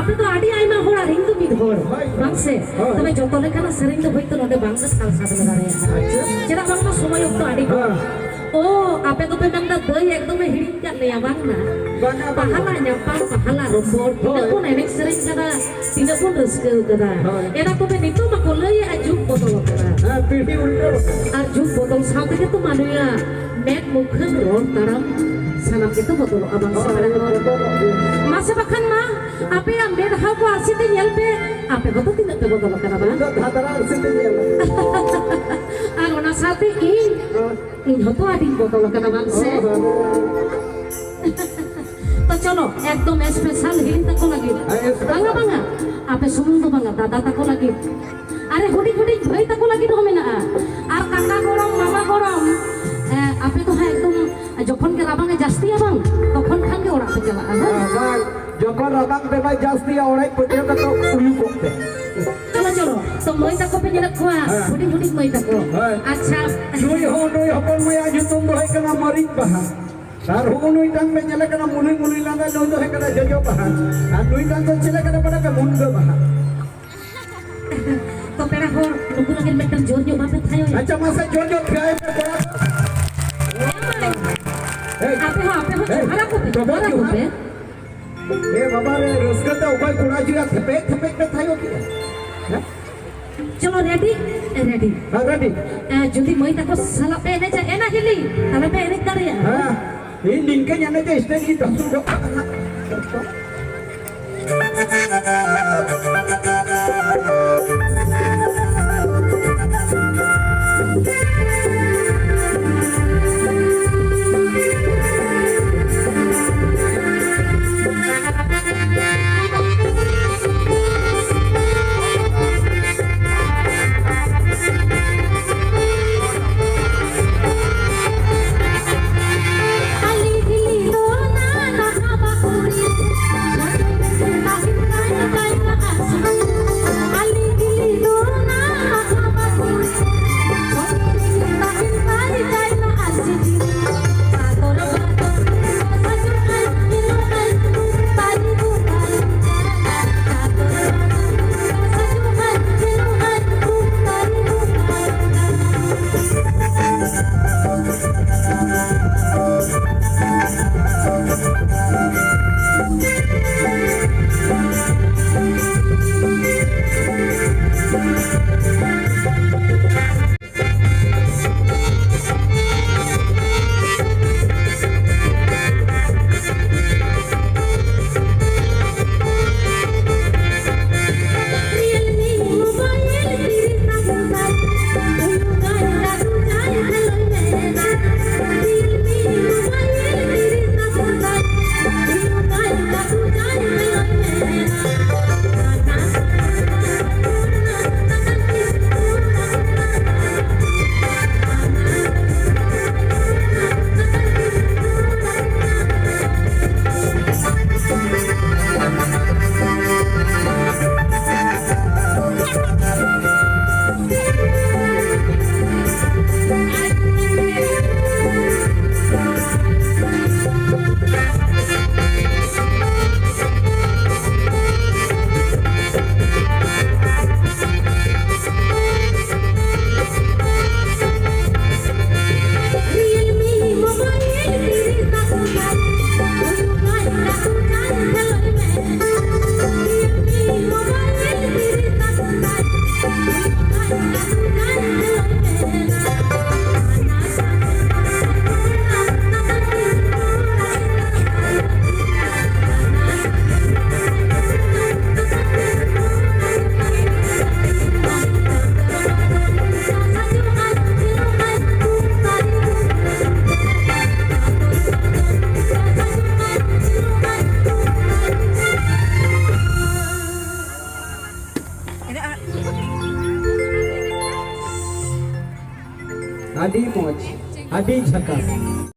apa tu adi ay mah hora ring tu mid hor bangse tome joto lekana sering tu hoyto node bangse sal sabe dare jeda bang ma somoy okto adi oh apa tu pe mangda dei ekdom hiring kat le abang na pahala nyapang pahala rombor tidak pun enek sering kada tidak pun reske kada era tu pe nitu ma kolai ajuk botol kada pidi ulta ajuk botol saute ke tu manuya met mukhan ron taram sanam itu botol abang sekarang masa bahkan mah apa yang beda hawa asite nyel pe apa betul tidak pe botol kada bang hadara asite nyel আর ওনা সাথে in হতো আদিন বতল kada bang se তো চলো একদম special healing তাকো লাগি বাংলা বাংলা আপে সুমুন্দর বাংলা দাদা তাকো লাগি আরে হুডি হুডি ভাই তাকো লাগি তো মেনা আর কাকা গরম মামা গরম আপে তো হ্যাঁ একদম যখন কে রাবাঙে জাস্তি আবাং তখন খাঙ্গে ওরা পে চালা bang যখন rabang bebas jasti orai putih kata uyu kokte চলো চলো তো মই তাকো পে নিলা খোয়া হুডি হুডি মই তাকো আচ্ছা nui hopon mai aju tumbo hai kana marik baha আর হুনুই টাং মে জেলে kana মুনুই মুনুই লাঙ্গা নই তো hai kana jojo baha আর nui টাং তো ছেলে kana pada ke mundo baha তো পেরা হর নুকু লাগেন মেটাম জোর জো বাপে thio acha masa jojo khai pe bora আপে হারা কোপে ए बाबा रे रसगता उपाय कुणा जिगा थपे थपे पे थायो की চলো রেডি রেডি हां रेडी যদি মই তাকো সালা পে এনে যা এনা হিলি তাহলে পে এনে দাঁড়িয়ে हां ये लिंक जाने ते स्टेज की दसुन को Adi Moj, Adi Jhakas.